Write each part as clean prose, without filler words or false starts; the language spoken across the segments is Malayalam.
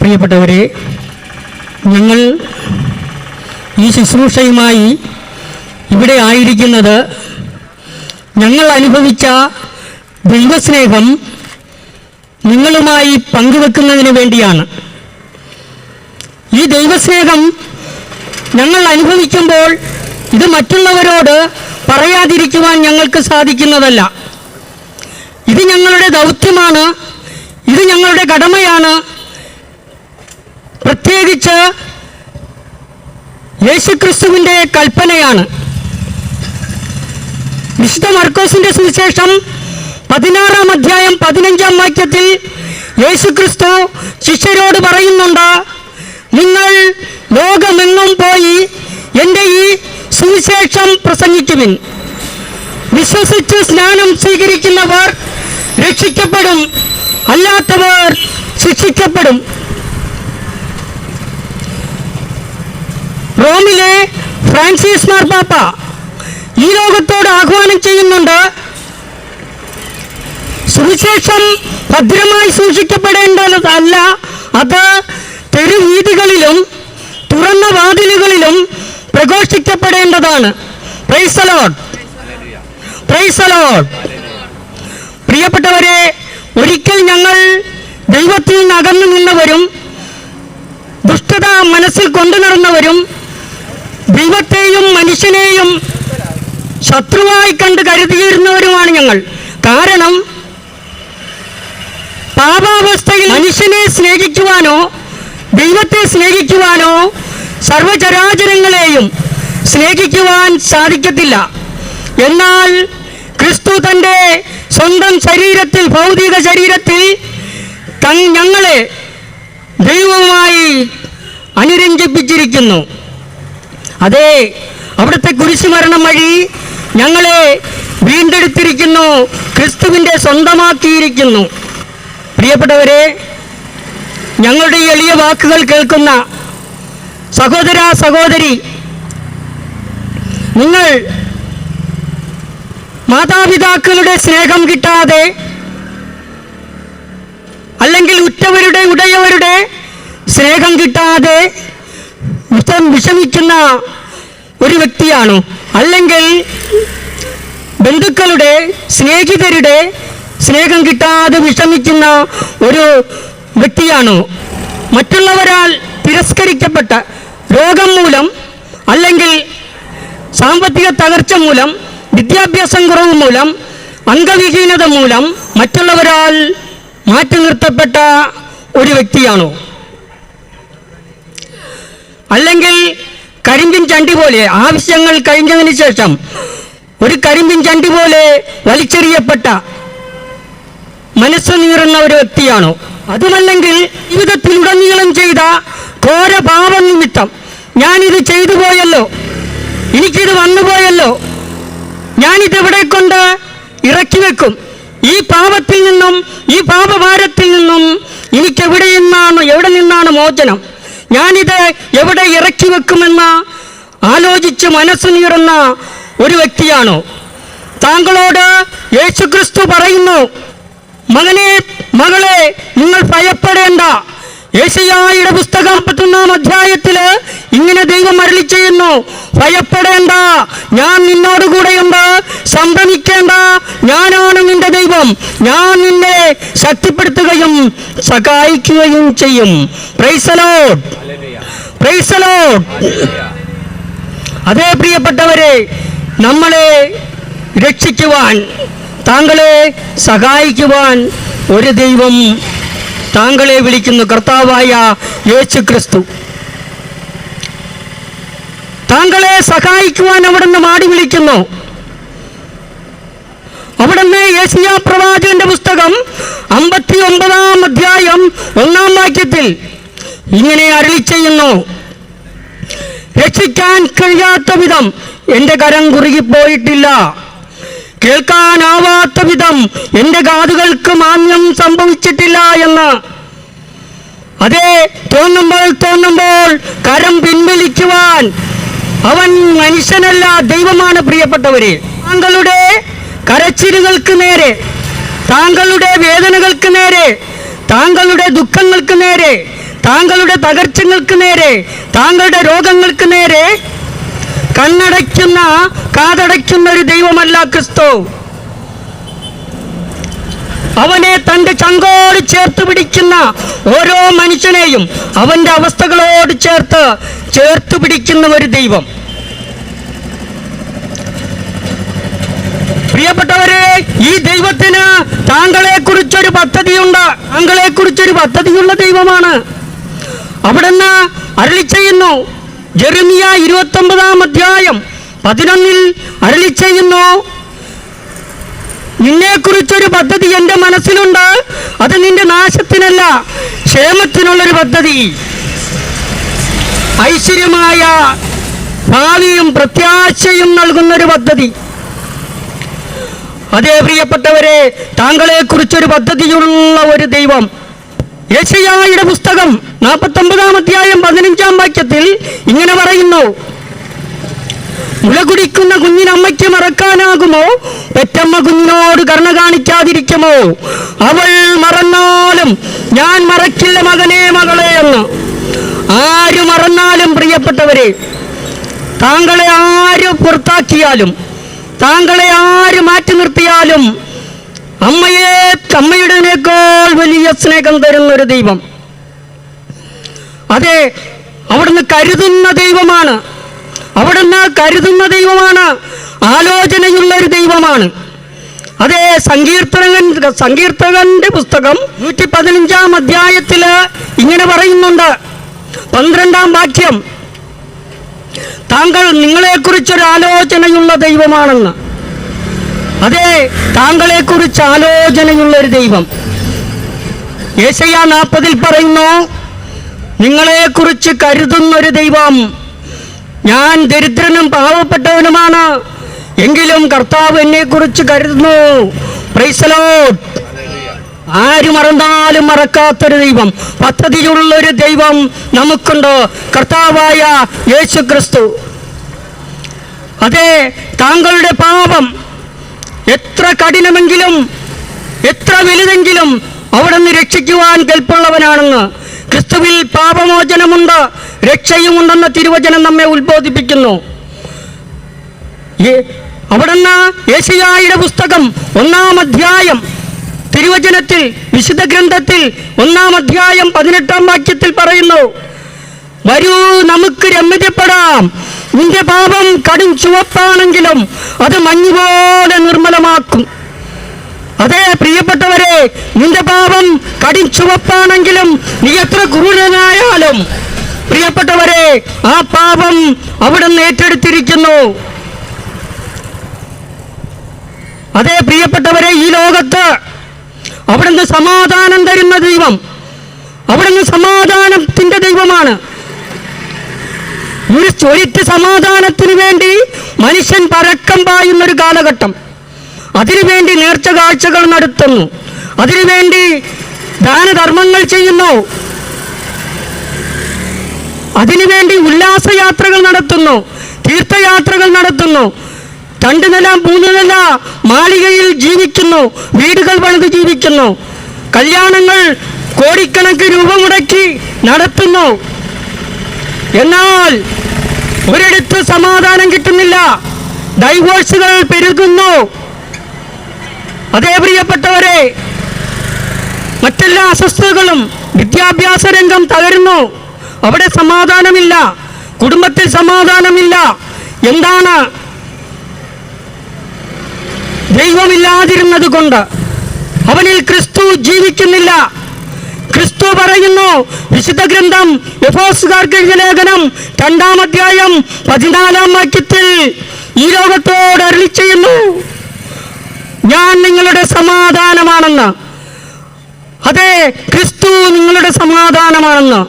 പ്രിയപ്പെട്ടവരെ, ഞങ്ങൾ ഈ ശുശ്രൂഷയുമായി ഇവിടെ ആയിരിക്കുന്നത് ഞങ്ങൾ അനുഭവിച്ച ദൈവസ്നേഹം നിങ്ങളുമായി പങ്കുവെക്കുന്നതിന് വേണ്ടിയാണ്. ഈ ദൈവസ്നേഹം ഞങ്ങൾ അനുഭവിക്കുമ്പോൾ ഇത് മറ്റുള്ളവരോട് പറയാതിരിക്കുവാൻ ഞങ്ങൾക്ക് സാധിക്കുന്നതല്ല. ഇത് ഞങ്ങളുടെ ദൗത്യമാണ്, ഇത് ഞങ്ങളുടെ കടമയാണ്. പ്രത്യേകിച്ച് യേശുക്രിസ്തുവിൻ്റെ കൽപ്പനയാണ്. വിശുദ്ധ മർക്കോസിന്റെ സുവിശേഷം 16-ാം അധ്യായം 15-ാം വാക്യത്തിൽ യേശുക്രിസ്തു ശിഷ്യരോട് പറയുന്നുണ്ട്, നിങ്ങൾ ലോകമെങ്ങും പോയി എൻ്റെ ഈ സുവിശേഷം പ്രസംഗിക്കുവിൻ. വിശ്വസിച്ച് സ്നാനം സ്വീകരിക്കുന്നവർ രക്ഷിക്കപ്പെടും, അല്ലാത്തവർ ശിക്ഷിക്കപ്പെടും. റോമിലെ ഫ്രാൻസിസ് മാർപ്പാപ്പ ഈ ലോകത്തോട് ആഹ്വാനം ചെയ്യുന്നുണ്ട്, സുവിശേഷം ഭദ്രമായി സൂക്ഷിക്കപ്പെടേണ്ടതല്ല, അത് തെരുവീഥികളിലും തുറന്ന വാതിലുകളിലും പ്രഘോഷിക്കപ്പെടേണ്ടതാണ്. Praise the Lord, praise the Lord. പ്രിയപ്പെട്ടവരെ, ഒരിക്കൽ ഞങ്ങൾ ദൈവത്തിൽ നിന്ന് അകന്നു നിന്നവരും ദുഷ്ടത മനസ്സിൽ കൊണ്ടു നടന്നവരും ദൈവത്തെയും മനുഷ്യനെയും ശത്രുവായി കണ്ട് കരുതിയിരുന്നവരുമാണ് ഞങ്ങൾ. കാരണം പാപാവസ്ഥയിൽ മനുഷ്യനെ സ്നേഹിക്കുവാനോ ദൈവത്തെ സ്നേഹിക്കുവാനോ സർവചരാചരങ്ങളെയും സ്നേഹിക്കുവാൻ സാധിക്കത്തില്ല. എന്നാൽ ക്രിസ്തു തൻ്റെ സ്വന്തം ശരീരത്തിൽ, ഭൗതിക ശരീരത്തിൽ ഞങ്ങളെ ദൈവവുമായി അനുരഞ്ജിപ്പിച്ചിരിക്കുന്നു. അതെ, അവിടുത്തെ കുരിശുമരണം വഴി ഞങ്ങളെ വീണ്ടെടുത്തിരിക്കുന്നു, ക്രിസ്തുവിൻ്റെ സ്വന്തമാക്കിയിരിക്കുന്നു. പ്രിയപ്പെട്ടവരെ, ഞങ്ങളുടെ ഈ എളിയ വാക്കുകൾ കേൾക്കുന്ന സഹോദര സഹോദരി, നിങ്ങൾ മാതാപിതാക്കളുടെ സ്നേഹം കിട്ടാതെ അല്ലെങ്കിൽ ഉറ്റവരുടെ ഉടയവരുടെ സ്നേഹം കിട്ടാതെ വിഷമിക്കുന്ന ഒരു വ്യക്തിയാണോ? അല്ലെങ്കിൽ ബന്ധുക്കളുടെ, സ്നേഹിതരുടെ സ്നേഹം കിട്ടാതെ വിഷമിക്കുന്ന ഒരു വ്യക്തിയാണോ? മറ്റുള്ളവരാൽ തിരസ്കരിക്കപ്പെട്ട രോഗം മൂലം അല്ലെങ്കിൽ സാമ്പത്തിക തകർച്ച മൂലം, വിദ്യാഭ്യാസം കുറവ് മൂലം, അംഗവിഹീനത മൂലം മറ്റുള്ളവരാൽ മാറ്റി നിർത്തപ്പെട്ട ഒരു വ്യക്തിയാണോ? അല്ലെങ്കിൽ കരിമ്പിൻ ചണ്ടി പോലെ ആവശ്യങ്ങൾ കഴിഞ്ഞതിന് ശേഷം ഒരു കരിമ്പിൻ ചണ്ടി പോലെ വലിച്ചെറിയപ്പെട്ട മനസ്സ് നീറുന്ന ഒരു വ്യക്തിയാണോ? അതുമല്ലെങ്കിൽ ജീവിതത്തിലുടനീളം ചെയ്ത ഘോര പാപം നിമിത്തം ഞാനിത് ചെയ്തു പോയല്ലോ, എനിക്കിത് വന്നുപോയല്ലോ, ഞാനിതെവിടെ കൊണ്ട് ഇറക്കി വെക്കും, ഈ പാപത്തിൽ നിന്നും, ഈ പാപഭാരത്തിൽ നിന്നും എനിക്കെവിടെ നിന്നാണ് മോചനം, ഞാനിത് എവിടെ ഇറക്കി വെക്കുമെന്ന് ആലോചിച്ച് മനസ്സ് നീറുന്ന ഒരു വ്യക്തിയാണോ? താങ്കളോട് യേശുക്രിസ്തു പറയുന്നു, മകനെ, മകളെ, നിങ്ങൾ ഭയപ്പെടേണ്ട. യെശയ്യായുടെ പുസ്തകം 51-ാം അധ്യായത്തിൽ ഇങ്ങനെ ദൈവം അരുളി ചെയ്യുന്നു, ഭയപ്പെടേണ്ട, ഞാൻ നിന്നോടുകൂടെയുണ്ട്, സംഭ്രമിക്കേണ്ട, ഞാനാണ് നിന്റെ ദൈവം, ഞാൻ നിന്നെ ശക്തിപ്പെടുത്തുകയും സഹായിക്കുകയും ചെയ്യും. Price the Lord, praise the Lord. അതേ പ്രിയപ്പെട്ടവരെ, നമ്മളെ രക്ഷിക്കുവാൻ, താങ്കളെ സഹായിക്കുവാൻ ഒരു ദൈവം താങ്കളെ വിളിക്കുന്നു, കർത്താവായ യേശുക്രിസ്തു. താങ്കളെ സഹായിക്കുവാൻ അവിടുന്ന് മാടി വിളിക്കുന്നു. അവിടുന്ന് യെശയ്യാ പ്രവാചകന്റെ പുസ്തകം 59-ാം അധ്യായം 1-ാം വാക്യത്തിൽ ഇങ്ങനെ അരുളി ചെയ്യുന്നു, രക്ഷിക്കാൻ കഴിയാത്ത വിധം എൻ്റെ കരം കുറുകിപ്പോയിട്ടില്ല, കേൾക്കാനാവാത്ത വിധം എൻ്റെ കാതുകൾക്ക് മാന്യം സംഭവിച്ചിട്ടില്ല എന്ന്. അതെ, തോന്നുമ്പോൾ കരം പിൻവലിക്കുവാൻ അവൻ മനുഷ്യനല്ല, ദൈവമാണ്. പ്രിയപ്പെട്ടവരെ, താങ്കളുടെ കരച്ചിലുകൾക്ക് നേരെ, താങ്കളുടെ വേദനകൾക്ക് നേരെ, താങ്കളുടെ ദുഃഖങ്ങൾക്ക് നേരെ, താങ്കളുടെ തകർച്ചകൾക്ക് നേരെ, താങ്കളുടെ രോഗങ്ങൾക്ക് നേരെ കണ്ണടയ്ക്കുന്ന, കാതടയ്ക്കുന്ന ഒരു ദൈവമല്ല ക്രിസ്തു. അവനെ തൻ്റെ ചങ്കോട് ചേർത്ത് പിടിക്കുന്ന ഓരോ മനുഷ്യനെയും അവൻ്റെ അവസ്ഥകളോട് ചേർത്ത് പിടിക്കുന്ന ഒരു ദൈവം. പ്രിയപ്പെട്ടവരെ, ഈ ദൈവത്തിന് താങ്കളെക്കുറിച്ചൊരു പദ്ധതിയുണ്ട്. താങ്കളെക്കുറിച്ചൊരു പദ്ധതിയുള്ള ദൈവമാണ്. അവിടുന്ന് അരുളി ചെയ്യുന്നു. ജെറമിയ 29-11 അരുളി ചെയ്യുന്നു, നിന്നെക്കുറിച്ചൊരു പദ്ധതി എൻ്റെ മനസ്സിലുണ്ട്. അത് നിന്റെ നാശത്തിനല്ല, ക്ഷേമത്തിനുള്ളൊരു പദ്ധതി, ഐശ്വര്യമായ ഭാവിയും പ്രത്യാശയും നൽകുന്നൊരു പദ്ധതി. അതേ പ്രിയപ്പെട്ടവരെ, താങ്കളെക്കുറിച്ചൊരു പദ്ധതിയുള്ള ഒരു ദൈവം. യെശയ്യായുടെ പുസ്തകം 49-15 ഇങ്ങനെ പറയുന്നു, മുലകുടിക്കുന്ന കുഞ്ഞിനമ്മയ്ക്ക് മറക്കാനാകുമോ? പെറ്റമ്മ കുഞ്ഞിനോട് കരുണ കാണിക്കാതിരിക്കുമോ? അവൾ മറന്നാലും ഞാൻ മറക്കില്ല മകനെ, മകളെ എന്ന്. ആര് മറന്നാലും പ്രിയപ്പെട്ടവരെ, താങ്കളെ ആര് പുറത്താക്കിയാലും, താങ്കളെ ആര് മാറ്റി നിർത്തിയാലും അമ്മയുടേതിനേക്കാൾ വലിയ സ്നേഹം തരുന്നൊരു ദൈവം. അതെ, അവിടുന്ന് കരുതുന്ന ദൈവമാണ്. അവിടുന്ന് കരുതുന്ന ദൈവമാണ്. ആലോചനയുള്ള ഒരു ദൈവമാണ്. അതേ, സങ്കീർത്തകന്റെ പുസ്തകം 115 ഇങ്ങനെ പറയുന്നുണ്ട്, 12 വാക്യം, താങ്കൾ നിങ്ങളെക്കുറിച്ചൊരു ആലോചനയുള്ള ദൈവമാണെന്ന്. അതെ, താങ്കളെക്കുറിച്ച് ആലോചനയുള്ള ഒരു ദൈവം. യെശയ്യാ 40 പറയുന്നു, നിങ്ങളെക്കുറിച്ച് കരുതുന്നൊരു ദൈവം. ഞാൻ ദരിദ്രനും പാവപ്പെട്ടവനുമാണ്, എങ്കിലും കർത്താവ് എന്നെക്കുറിച്ച് കരുതുന്നു. Price the Lord. ആര് മറന്നാലും മറക്കാത്തൊരു ദൈവം, പദ്ധതിയുള്ളൊരു ദൈവം നമുക്കുണ്ട്, കർത്താവായ യേശു ക്രിസ്തു. അതെ, താങ്കളുടെ പാപം എത്ര കഠിനമെങ്കിലും, എത്ര വലുതെങ്കിലും അവിടുന്ന് രക്ഷിക്കുവാൻ കൽപ്പുള്ളവനാണെന്ന്. ക്രിസ്തുവിൽ പാപമോചനമുണ്ട്, രക്ഷയുമുണ്ടെന്ന തിരുവചനം നമ്മെ ഉത്ബോധിപ്പിക്കുന്നു. അവിടുന്ന് യെശയ്യായുടെ പുസ്തകം 1 തിരുവചനത്തിൽ, വിശുദ്ധ ഗ്രന്ഥത്തിൽ 1 18 പറയുന്നു, വരൂ നമുക്ക് രമ്യതപ്പെടാം, നിന്റെ പാപം കടും ചുവപ്പാണെങ്കിലും അത് മഞ്ഞുപോലെ നിർമ്മലമാക്കും. അതെ പ്രിയപ്പെട്ടവരെ, നിന്റെ പാപം കടും ചുവപ്പാണെങ്കിലും നീ എത്ര ക്രൂരനായാലും പ്രിയപ്പെട്ടവരെ, ആ പാപം അവിടുന്ന് ഏറ്റെടുത്തിരിക്കുന്നു. അതെ പ്രിയപ്പെട്ടവരെ, ഈ ലോകത്ത് അവിടുന്ന് സമാധാനം തരുന്ന ദൈവം, അവിടുന്ന് സമാധാനത്തിന്റെ ദൈവമാണ്. ഒരിറ്റ് സമാധാനത്തിന് വേണ്ടി മനുഷ്യൻ പരക്കം പായുന്നൊരു കാലഘട്ടം. അതിനുവേണ്ടി നേർച്ച കാഴ്ചകൾ നടത്തുന്നു, അതിനുവേണ്ടി ദാനധർമ്മങ്ങൾ ചെയ്യുന്നു, അതിനുവേണ്ടി ഉല്ലാസയാത്രകൾ നടത്തുന്നു, തീർത്ഥയാത്രകൾ നടത്തുന്നു, 2 നില 3 നില മാളികയിൽ ജീവിക്കുന്നു, വീടുകൾ പണിത് ജീവിക്കുന്നു, കല്യാണങ്ങൾ കോടിക്കണക്കിന് രൂപ മുടക്കി നടത്തുന്നു. എന്നാൽ ഒരിടത്ത് സമാധാനം കിട്ടുന്നില്ല, ഡൈവോഴ്സുകൾ പെരുകുന്നു. അതേ പ്രിയപ്പെട്ടവരെ, മറ്റെല്ലാ അസ്വസ്ഥതകളും, വിദ്യാഭ്യാസ രംഗം തകരുന്നു, അവിടെ സമാധാനമില്ല, കുടുംബത്തിൽ സമാധാനമില്ല. എന്താണ്? ദൈവമില്ലാതിരുന്നത് കൊണ്ട്, അവനിൽ ക്രിസ്തു ജീവിക്കുന്നില്ല. ക്രിസ്തു പറയുന്നു, വിശുദ്ധ ഗ്രന്ഥം എഫെസോസുകാർക്ക് എഴുതിയ ലേഖനം 2 14 ഈ ലോകത്തോട് അരുളി ചെയ്യുന്നു, ഞാൻ നിങ്ങളുടെ സമാധാനമാണെന്ന്. അതെ, ക്രിസ്തു നിങ്ങളുടെ സമാധാനമാണെന്ന്.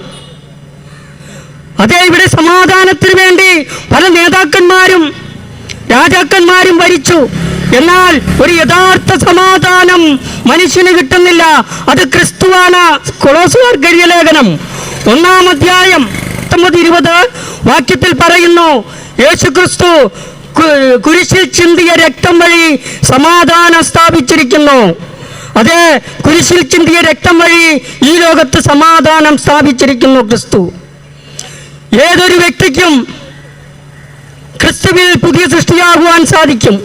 അതെ, ഇവിടെ സമാധാനത്തിന് വേണ്ടി പല നേതാക്കന്മാരും രാജാക്കന്മാരും ഭരിച്ചു. എന്നാൽ ഒരു യഥാർത്ഥ സമാധാനം മനുഷ്യന് കിട്ടുന്നില്ല. അത് ക്രിസ്തുവാണ്. കൊളോസ്യർക്ക് എഴുതിയ ലേഖനം 1 19-20 പറയുന്നു, യേശു ക്രിസ്തു കുരിശിൽ ചിന്തിയ രക്തം വഴി സമാധാനം സ്ഥാപിച്ചിരിക്കുന്നു. അതേ കുരിശിൽ ചിന്തിയ രക്തം വഴി ഈ ലോകത്ത് സമാധാനം സ്ഥാപിച്ചിരിക്കുന്നു ക്രിസ്തു. ഏതൊരു വ്യക്തിക്കും ക്രിസ്തുവിൽ പുതിയ സൃഷ്ടിയാകുവാൻ സാധിക്കും.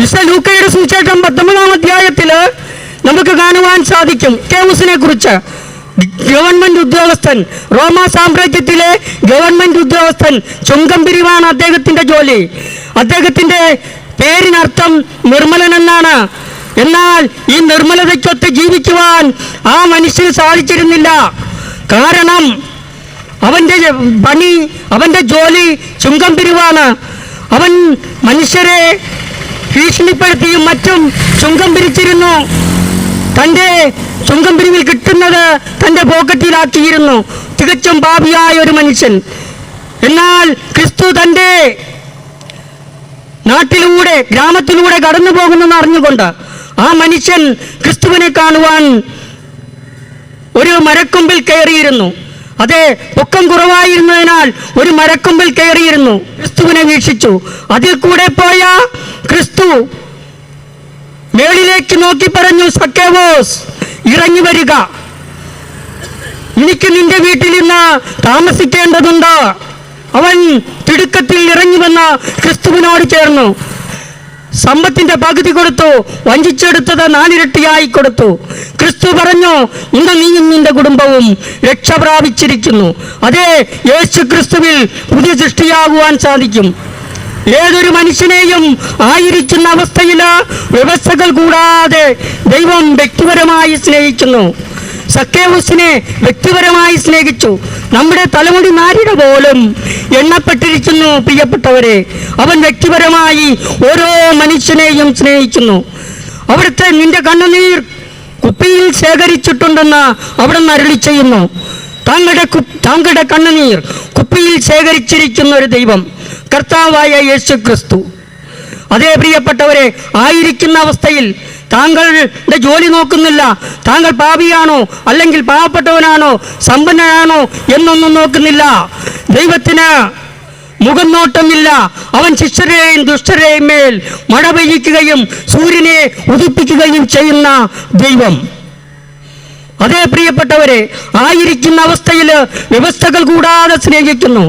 വിശുദ്ധ ലൂക്കയുടെ സുവിശേഷം 19-ാം അധ്യായത്തിൽ നമുക്ക് കാണുവാൻ സാധിക്കും കേവൂസിനെ കുറിച്ച്. ഗവൺമെന്റ് ഉദ്യോഗസ്ഥൻ, റോമാ സാമ്രാജ്യത്തിലെ ഗവൺമെന്റ് ഉദ്യോഗസ്ഥൻ, ചുങ്കം പിരിവാണ് അദ്ദേഹത്തിന്റെ ജോലി. അദ്ദേഹത്തിന്റെ പേരിനർത്ഥം നിർമ്മലൻ എന്നാണ്. എന്നാൽ ഈ നിർമ്മലതയ്ക്കൊത്ത് ജീവിക്കുവാൻ ആ മനുഷ്യന് സാധിച്ചിരുന്നില്ല. കാരണം അവൻ്റെ പണി, അവൻ്റെ ജോലി ചുങ്കം പിരിവാണ്. അവൻ മനുഷ്യരെ ഭീഷണിപ്പെടുത്തിയും മറ്റും ചുങ്കം പിരിച്ചിരുന്നു. തൻ്റെ ചുങ്കം പിരിവിൽ കിട്ടുന്നത് തൻ്റെ പോക്കറ്റിലാക്കിയിരുന്നു. തികച്ചും പാപിയായ ഒരു മനുഷ്യൻ. എന്നാൽ ക്രിസ്തു തൻ്റെ നാട്ടിലൂടെ, ഗ്രാമത്തിലൂടെ കടന്നു പോകുന്നെന്ന് അറിഞ്ഞുകൊണ്ട് ആ മനുഷ്യൻ ക്രിസ്തുവിനെ കാണുവാൻ ഒരു മരക്കൊമ്പിൽ കയറിയിരുന്നു. അതെ, പൊക്കം കുറവായിരുന്നതിനാൽ ഒരു മരക്കൊമ്പിൽ കയറിയിരുന്നു. ക്രിസ്തുവിനെ വീക്ഷിച്ചു. അതിൽ കൂടെ പോയ ക്രിസ്തു മേളിലേക്ക് നോക്കി പറഞ്ഞു, സക്കേവോസ്, ഇറങ്ങി വരിക, എനിക്ക് നിന്റെ വീട്ടിൽ ഇന്ന് താമസിക്കേണ്ടതുണ്ട്. അവൻ തിടുക്കത്തിൽ ഇറങ്ങി വന്ന് ക്രിസ്തുവിനോട് ചേർന്നു. സമ്പത്തിന്റെ പകുതി കൊടുത്തു, വഞ്ചിച്ചെടുത്തത് 4 ഇരട്ടിയായി കൊടുത്തു. ക്രിസ്തു പറഞ്ഞു, ഇന്ന് നീയും നിന്റെ കുടുംബവും രക്ഷ പ്രാപിച്ചിരിക്കുന്നു. അതേ, യേശു ക്രിസ്തുവിൽ പുതിയ സൃഷ്ടിയാകുവാൻ സാധിക്കും. ഏതൊരു മനുഷ്യനെയും ആയിരിക്കുന്ന അവസ്ഥയിൽ വ്യവസ്ഥകൾ കൂടാതെ ദൈവം വ്യക്തിപരമായി സ്നേഹിക്കുന്നു. സക്കേവൂസിനെ വ്യക്തിപരമായി സ്നേഹിച്ചു. നമ്മുടെ തലമുടി നാരിയുടെ പോലും എണ്ണപ്പെട്ടിരിക്കുന്നു പ്രിയപ്പെട്ടവരെ. അവൻ വ്യക്തിപരമായി ഓരോ മനുഷ്യനെയും സ്നേഹിക്കുന്നു. അവിടുത്തെ നിന്റെ കണ്ണുനീർ കുപ്പിയിൽ ശേഖരിച്ചിട്ടുണ്ടെന്ന് അവിടെ നിന്ന് അരുളി ചെയ്യുന്നു. താങ്കളുടെ കണ്ണുനീർ കുപ്പിയിൽ ശേഖരിച്ചിരിക്കുന്ന ഒരു ദൈവം, കർത്താവായ യേശു ക്രിസ്തു. അതേ പ്രിയപ്പെട്ടവരെ, ആയിരിക്കുന്ന അവസ്ഥയിൽ താങ്കളുടെ ജോലി നോക്കുന്നില്ല, താങ്കൾ പാപിയാണോ അല്ലെങ്കിൽ പാവപ്പെട്ടവനാണോ സമ്പന്നനാണോ എന്നൊന്നും നോക്കുന്നില്ല. ദൈവത്തിന് മുഖം നോട്ടമില്ല. അവൻ ശിഷ്യരെയും ദുഷ്ടരെയും മേൽ മഴ പെയ്യിക്കുകയും സൂര്യനെ ഉദിപ്പിക്കുകയും ചെയ്യുന്ന ദൈവം. അതേ പ്രിയപ്പെട്ടവരെ, ആയിരിക്കുന്ന അവസ്ഥയിൽ വ്യവസ്ഥകൾ കൂടാതെ സ്നേഹിക്കുന്നു.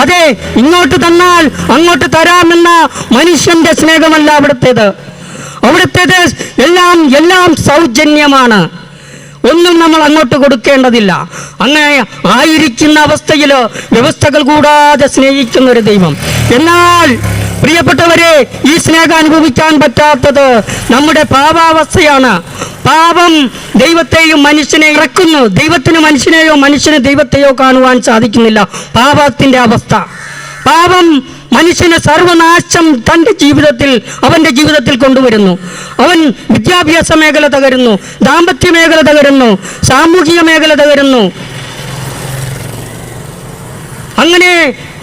അതെ, ഇങ്ങോട്ട് തന്നാൽ അങ്ങോട്ട് തരാമെന്ന മനുഷ്യന്റെ സ്നേഹമല്ല അവിടുത്തേത്. അവിടുത്തേത് എല്ലാം സൗജന്യമാണ്. ഒന്നും നമ്മൾ അങ്ങോട്ട് കൊടുക്കേണ്ടതില്ല. അങ്ങനെ ആയിരിക്കുന്ന അവസ്ഥയിൽ വ്യവസ്ഥകൾ കൂടാതെ സ്നേഹിക്കുന്ന ഒരു ദൈവം. എന്നാൽ പ്രിയപ്പെട്ടവരെ, ഈ സ്നേഹം അനുഭവിക്കാൻ പറ്റാത്തത് നമ്മുടെ പാപാവസ്ഥയാണ്. പാപം ദൈവത്തെയും മനുഷ്യനെ ഇറക്കുന്നു. ദൈവത്തിന് മനുഷ്യനെയോ മനുഷ്യന് ദൈവത്തെയോ കാണുവാൻ സാധിക്കുന്നില്ല. പാപത്തിന്റെ അവസ്ഥ. പാപം മനുഷ്യന് സർവനാശം തൻ്റെ ജീവിതത്തിൽ, അവൻ്റെ ജീവിതത്തിൽ കൊണ്ടുവരുന്നു. അവൻ വിദ്യാഭ്യാസ മേഖല തകരുന്നു, ദാമ്പത്യ മേഖല തകരുന്നു, സാമൂഹിക മേഖല തകരുന്നു. അങ്ങനെ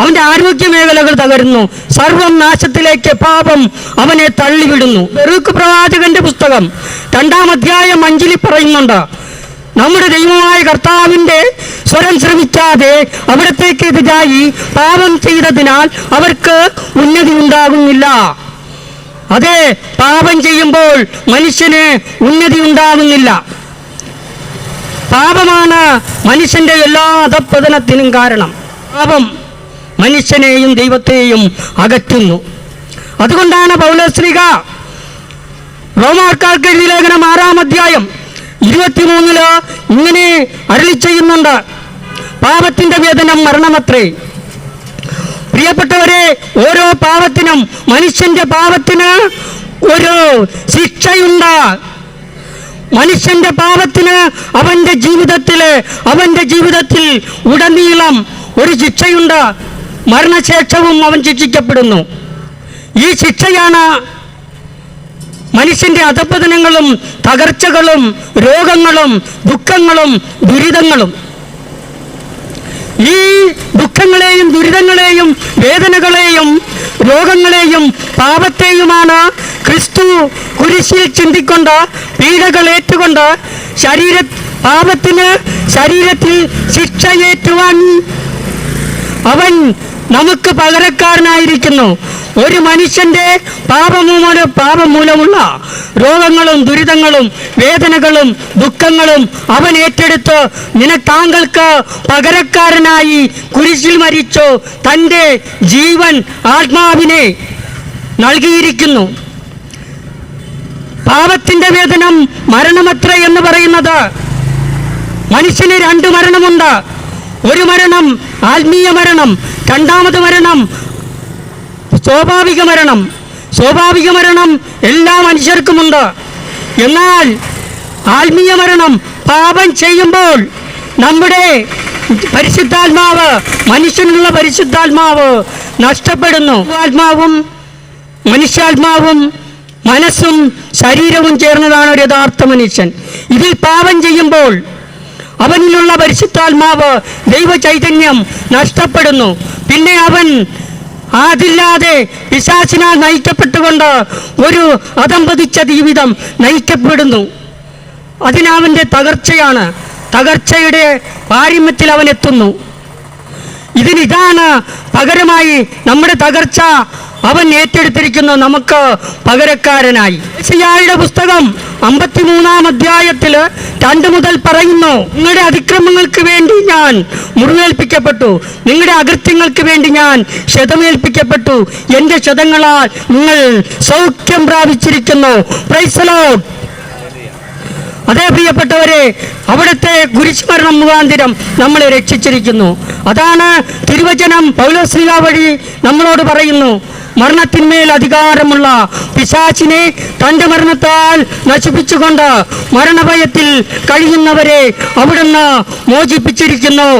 അവൻ്റെ ആരോഗ്യ മേഖലകൾ തകരുന്നു. സർവം നാശത്തിലേക്ക് പാപം അവനെ തള്ളിവിടുന്നു. ബറൂക്ക് പ്രവാചകന്റെ പുസ്തകം 2-ാം അധ്യായം 5-ൽ പറയുന്നുണ്ട്, നമ്മുടെ ദൈവമായ കർത്താവിൻ്റെ സ്വരം ശ്രമിക്കാതെ അവിടത്തേക്ക് എതിരായി പാപം ചെയ്തതിനാൽ അവർക്ക് ഉന്നതി ഉണ്ടാകുന്നില്ല. അതെ, പാപം ചെയ്യുമ്പോൾ മനുഷ്യന് ഉന്നതി ഉണ്ടാകുന്നില്ല. പാപമാണ് മനുഷ്യന്റെ എല്ലാ അധപ്പതനത്തിനും കാരണം. പാപം മനുഷ്യനെയും ദൈവത്തെയും അകറ്റുന്നു. അതുകൊണ്ടാണ് പൗലോസ്ലീഹ റോമാക്കാർക്ക് എഴുതിയ ലേഖനം 6-ാം അധ്യായം 23-ല് ഇങ്ങനെ അരുളി ചെയ്യുന്നുണ്ട്, പാപത്തിന്റെ വേതനം മരണമത്രേ. പ്രിയപ്പെട്ടവരെ, ഓരോ പാപത്തിനും, മനുഷ്യന്റെ പാപത്തിന് ഒരു ശിക്ഷയുണ്ട്. മനുഷ്യന്റെ പാപത്തിന് അവന്റെ ജീവിതത്തിൽ ഉടനീളം ഒരു ശിക്ഷയുണ്ട്. മരണശേഷവും അവൻ ശിക്ഷിക്കപ്പെടുന്നു. ഈ ശിക്ഷയാണ് മനുഷ്യന്റെ അധപ്പതനങ്ങളും തകർച്ചകളും രോഗങ്ങളും ദുഃഖങ്ങളും ദുരിതങ്ങളും. ഈ ദുഃഖങ്ങളെയും ദുരിതങ്ങളെയും വേദനകളെയും രോഗങ്ങളെയും പാപത്തെയുമാണ് ക്രിസ്തു കുരിശിൽ ചിന്തിക്കൊണ്ട് പീഡകളേറ്റുകൊണ്ട് പാപത്തിന് ശരീരത്തിൽ ശിക്ഷയേറ്റുവാൻ അവൻ നമുക്ക് പകരക്കാരനായിരിക്കുന്നു. ഒരു മനുഷ്യന്റെ പാപം മൂലമുള്ള രോഗങ്ങളും ദുരിതങ്ങളും വേദനകളും ദുഃഖങ്ങളും അവൻ ഏറ്റെടുത്ത് താങ്കൾക്ക് പകരക്കാരനായി കുരിശിൽ മരിച്ചു തൻ്റെ ജീവൻ ആത്മാവിനെ നൽകിയിരിക്കുന്നു. പാപത്തിന്റെ വേതനം മരണമത്ര എന്ന് പറയുന്നത്, മനുഷ്യന് 2 മരണമുണ്ട്. ഒരു മരണം ആത്മീയ മരണം, രണ്ടാമത് മരണം സ്വാഭാവിക മരണം. സ്വാഭാവിക മരണം എല്ലാ മനുഷ്യർക്കുമുണ്ട്. എന്നാൽ ആത്മീയ മരണം പാപം ചെയ്യുമ്പോൾ നമ്മുടെ പരിശുദ്ധാത്മാവ്, മനുഷ്യനുള്ള പരിശുദ്ധാത്മാവ് നഷ്ടപ്പെടുന്നു. ആത്മാവും മനുഷ്യാത്മാവും മനസ്സും ശരീരവും ചേർന്നതാണ് ഒരു യഥാർത്ഥ മനുഷ്യൻ. ഇതിൽ പാപം ചെയ്യുമ്പോൾ അവനിലുള്ള പരിശുദ്ധാത്മാവ്, ദൈവ ചൈതന്യം നഷ്ടപ്പെടുന്നു. പിന്നെ അവൻ അതില്ലാതെ പിശാചിനാൽ നയിക്കപ്പെട്ടുകൊണ്ട് ഒരു അധംപതിച്ച ജീവിതം നയിക്കപ്പെടുന്നു. അതിനവൻ്റെ തകർച്ചയാണ്. തകർച്ചയുടെ പാരമ്യത്തിൽ അവൻ എത്തുന്നു. ഇതാണ് പകരമായി നമ്മുടെ തകർച്ച അവൻ ഏറ്റെടുത്തിരിക്കുന്നു, നമുക്ക് പകരക്കാരനായി. യെശയ്യായുടെ പുസ്തകം 53-ാം അധ്യായത്തിൽ 2 മുതൽ പറയുന്നു, നിങ്ങളുടെ അതിക്രമങ്ങൾക്ക് വേണ്ടി ഞാൻ മുറിവേൽപ്പിക്കപ്പെട്ടു, നിങ്ങളുടെ അകൃത്യങ്ങൾക്ക് വേണ്ടി ഞാൻ ക്ഷതമേൽപ്പിക്കപ്പെട്ടു, എൻ്റെ ക്ഷതങ്ങളാൽ നിങ്ങൾ സൗഖ്യം പ്രാപിച്ചിരിക്കുന്നു. Price the Lord. അതേ പ്രിയപ്പെട്ടവരെ, അവിടുത്തെ കുരിശുമരണം മുഖാന്തരം നമ്മളെ രക്ഷിച്ചിരിക്കുന്നു. അതാണ് തിരുവചനം പൗലോസ്ലീഹ വഴി നമ്മളോട് പറയുന്നു. മരണത്തിന്മേൽ അധികാരമുള്ള പിശാചിനെ തൻ്റെ മരണത്താൽ നശിപ്പിച്ചുകൊണ്ട് മരണഭയത്തിൽ കഴിയുന്നവരെ അവിടുന്ന് മോചിപ്പിച്ചിരിക്കുന്നു.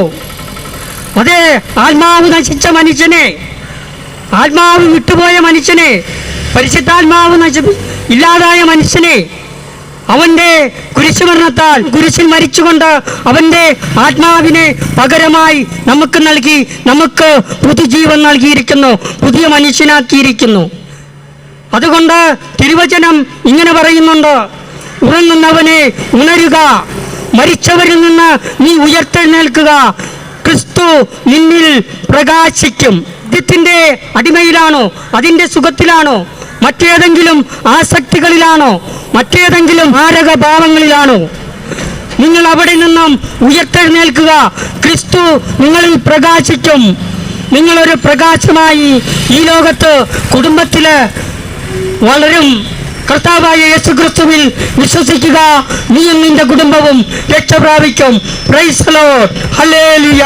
അതേ, ആത്മാവ് നശിച്ച മനുഷ്യനെ, ആത്മാവ് വിട്ടുപോയ മനുഷ്യനെ, പരിശുദ്ധാത്മാവ് ഇല്ലാതായ മനുഷ്യനെ അവൻ്റെ കുരിശുമരണത്താൽ കുരിശിൽ മരിച്ചുകൊണ്ട് അവൻ്റെ ആത്മാവിനെ പകരമായി നമുക്ക് നൽകി, നമുക്ക് പുതുജീവൻ നൽകിയിരിക്കുന്നു, പുതിയ മനുഷ്യനാക്കിയിരിക്കുന്നു. അതുകൊണ്ട് തിരുവചനം ഇങ്ങനെ പറയുന്നുണ്ട്, ഉറങ്ങുന്നവനെ ഉണരുക, മരിച്ചവരിൽ നിന്ന് നീ ഉയർത്തെഴുന്നേൽക്കുക, ക്രിസ്തു നിന്നിൽ പ്രകാശിക്കും. ഇതിൻ്റെ അടിമയിലാണോ, അതിൻ്റെ സുഖത്തിലാണോ, മറ്റേതെങ്കിലും ആസക്തികളിലാണോ, മറ്റേതെങ്കിലും മാരകഭാവങ്ങളിലാണോ? നിങ്ങൾ അവിടെ നിന്നും ഉയർത്തെഴുന്നേൽക്കുക, ക്രിസ്തു നിങ്ങളിൽ പ്രകാശിക്കും. നിങ്ങളൊരു പ്രകാശമായി ഈ ലോകത്ത് കുടുംബത്തിൽ വളരും. കർത്താവായ യേശുക്രിസ്തുവിൽ വിശ്വസിക്കുക, നീയും നിന്റെ കുടുംബവും രക്ഷ പ്രാപിക്കും. Price the Lord. ഹല്ലേലൂയ.